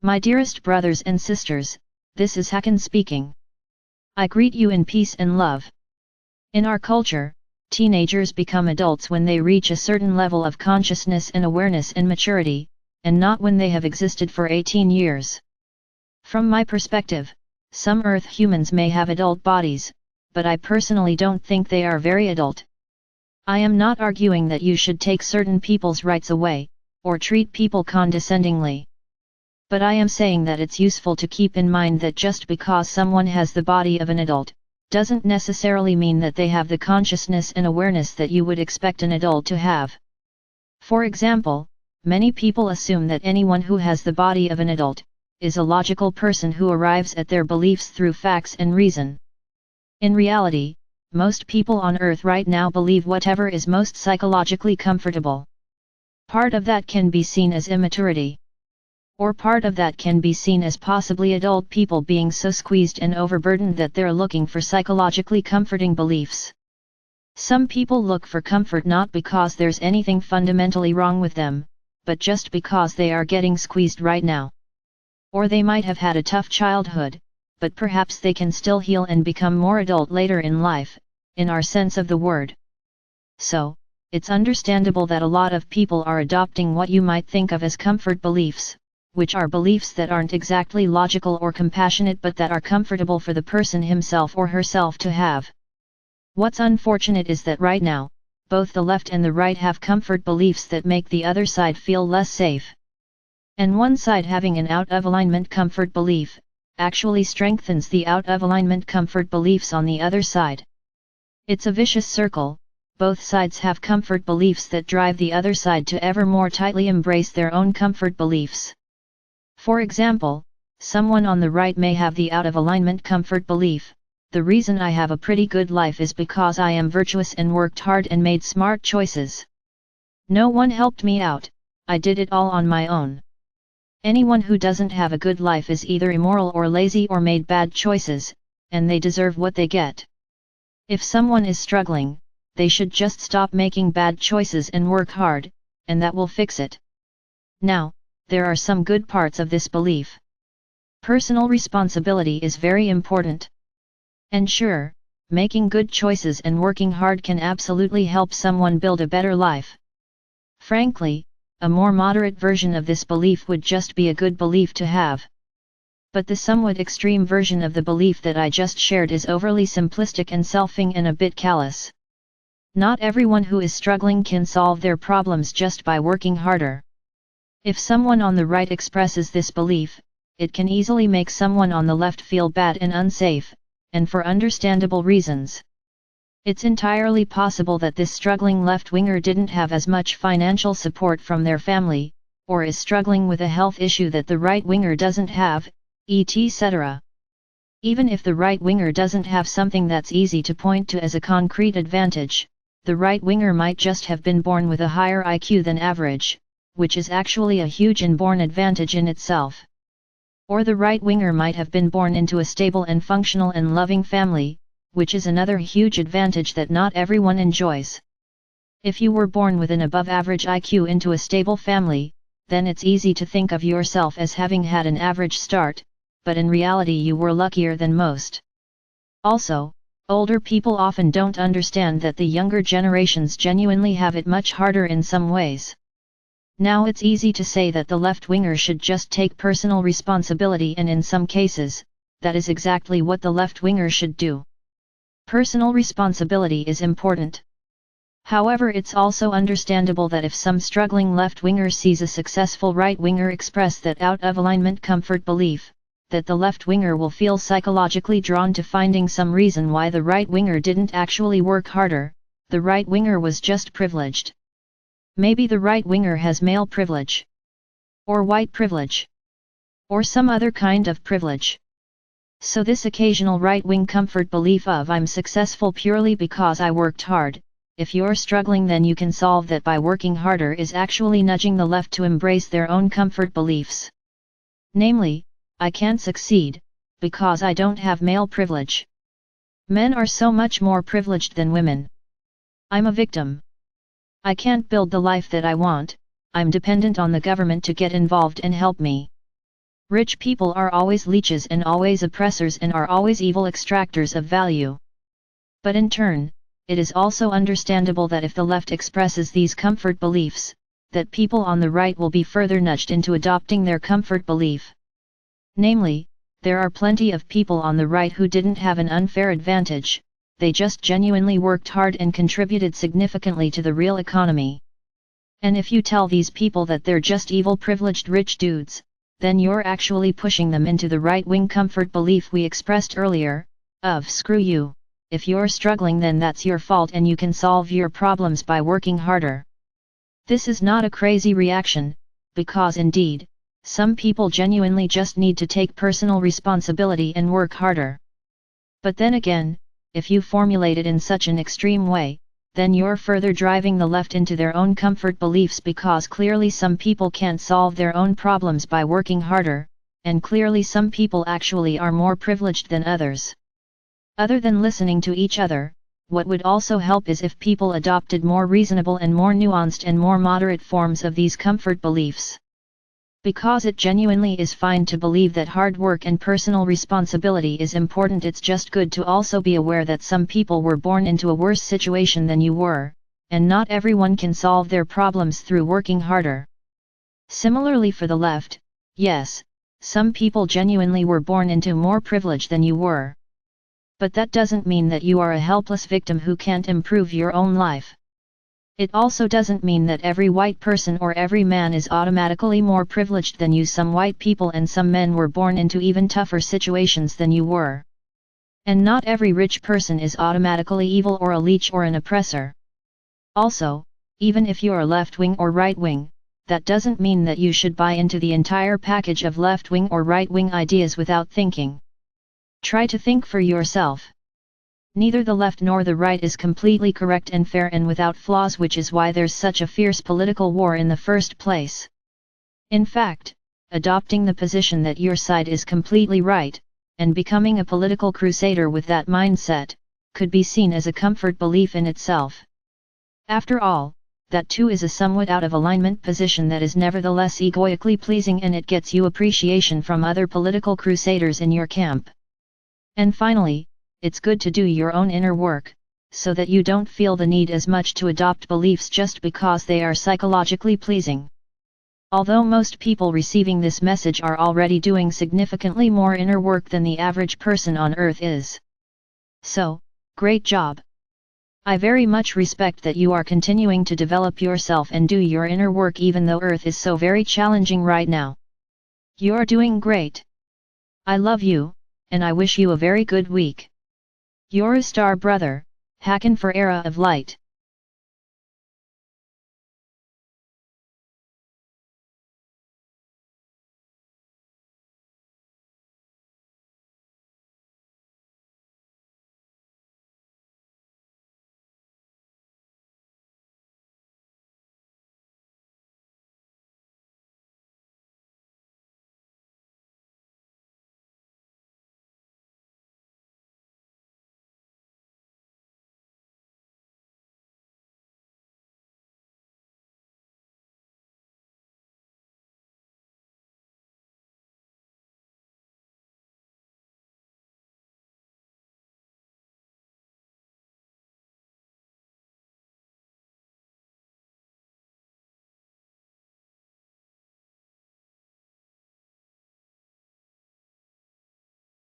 My dearest brothers and sisters, this is Hakann speaking. I greet you in peace and love. In our culture, teenagers become adults when they reach a certain level of consciousness and awareness and maturity, and not when they have existed for 18 years. From my perspective, some Earth humans may have adult bodies, but I personally don't think they are very adult. I am not arguing that you should take certain people's rights away, or treat people condescendingly. But I am saying that it's useful to keep in mind that just because someone has the body of an adult, doesn't necessarily mean that they have the consciousness and awareness that you would expect an adult to have. For example, many people assume that anyone who has the body of an adult, is a logical person who arrives at their beliefs through facts and reason. In reality, most people on Earth right now believe whatever is most psychologically comfortable. Part of that can be seen as immaturity. Or part of that can be seen as possibly adult people being so squeezed and overburdened that they're looking for psychologically comforting beliefs. Some people look for comfort not because there's anything fundamentally wrong with them, but just because they are getting squeezed right now. Or they might have had a tough childhood, but perhaps they can still heal and become more adult later in life, in our sense of the word. So, it's understandable that a lot of people are adopting what you might think of as comfort beliefs, which are beliefs that aren't exactly logical or compassionate but that are comfortable for the person himself or herself to have. What's unfortunate is that right now, both the left and the right have comfort beliefs that make the other side feel less safe. And one side having an out-of-alignment comfort belief, actually strengthens the out-of-alignment comfort beliefs on the other side. It's a vicious circle. Both sides have comfort beliefs that drive the other side to ever more tightly embrace their own comfort beliefs. For example, someone on the right may have the out-of-alignment comfort belief, the reason I have a pretty good life is because I am virtuous and worked hard and made smart choices. No one helped me out, I did it all on my own. Anyone who doesn't have a good life is either immoral or lazy or made bad choices, and they deserve what they get. If someone is struggling, they should just stop making bad choices and work hard, and that will fix it. Now, there are some good parts of this belief. Personal responsibility is very important. And sure, making good choices and working hard can absolutely help someone build a better life. Frankly, a more moderate version of this belief would just be a good belief to have. But the somewhat extreme version of the belief that I just shared is overly simplistic and selfing and a bit callous. Not everyone who is struggling can solve their problems just by working harder. If someone on the right expresses this belief, it can easily make someone on the left feel bad and unsafe, and for understandable reasons. It's entirely possible that this struggling left-winger didn't have as much financial support from their family, or is struggling with a health issue that the right-winger doesn't have, etc. Even if the right-winger doesn't have something that's easy to point to as a concrete advantage, the right-winger might just have been born with a higher IQ than average, which is actually a huge inborn advantage in itself. Or the right-winger might have been born into a stable and functional and loving family, which is another huge advantage that not everyone enjoys. If you were born with an above-average IQ into a stable family, then it's easy to think of yourself as having had an average start, but in reality you were luckier than most. Also, older people often don't understand that the younger generations genuinely have it much harder in some ways. Now it's easy to say that the left-winger should just take personal responsibility, and in some cases, that is exactly what the left-winger should do. Personal responsibility is important. However, it's also understandable that if some struggling left-winger sees a successful right-winger express that out-of-alignment comfort belief, that the left-winger will feel psychologically drawn to finding some reason why the right-winger didn't actually work harder, the right-winger was just privileged. Maybe the right-winger has male privilege. Or white privilege. Or some other kind of privilege. So this occasional right-wing comfort belief of I'm successful purely because I worked hard, if you're struggling then you can solve that by working harder, is actually nudging the left to embrace their own comfort beliefs. Namely, I can't succeed, because I don't have male privilege. Men are so much more privileged than women. I'm a victim. I can't build the life that I want, I'm dependent on the government to get involved and help me. Rich people are always leeches and always oppressors and are always evil extractors of value. But in turn, it is also understandable that if the left expresses these comfort beliefs, that people on the right will be further nudged into adopting their comfort belief. Namely, there are plenty of people on the right who didn't have an unfair advantage, they just genuinely worked hard and contributed significantly to the real economy. And if you tell these people that they're just evil privileged rich dudes, then you're actually pushing them into the right-wing comfort belief we expressed earlier, of screw you, if you're struggling then that's your fault and you can solve your problems by working harder. This is not a crazy reaction, because indeed, some people genuinely just need to take personal responsibility and work harder. But then again, if you formulate it in such an extreme way, then you're further driving the left into their own comfort beliefs because clearly some people can't solve their own problems by working harder, and clearly some people actually are more privileged than others. Other than listening to each other, what would also help is if people adopted more reasonable and more nuanced and more moderate forms of these comfort beliefs. Because it genuinely is fine to believe that hard work and personal responsibility is important, it's just good to also be aware that some people were born into a worse situation than you were, and not everyone can solve their problems through working harder. Similarly for the left, yes, some people genuinely were born into more privilege than you were. But that doesn't mean that you are a helpless victim who can't improve your own life. It also doesn't mean that every white person or every man is automatically more privileged than you. Some white people and some men were born into even tougher situations than you were. And not every rich person is automatically evil or a leech or an oppressor. Also, even if you're left-wing or right-wing, that doesn't mean that you should buy into the entire package of left-wing or right-wing ideas without thinking. Try to think for yourself. Neither the left nor the right is completely correct and fair and without flaws, which is why there's such a fierce political war in the first place. In fact, adopting the position that your side is completely right, and becoming a political crusader with that mindset, could be seen as a comfort belief in itself. After all, that too is a somewhat out of alignment position that is nevertheless egoically pleasing, and it gets you appreciation from other political crusaders in your camp. And finally, it's good to do your own inner work, so that you don't feel the need as much to adopt beliefs just because they are psychologically pleasing. Although most people receiving this message are already doing significantly more inner work than the average person on Earth is. So, great job! I very much respect that you are continuing to develop yourself and do your inner work even though Earth is so very challenging right now. You're doing great! I love you, and I wish you a very good week. Your star brother, Hakann for Era of Light.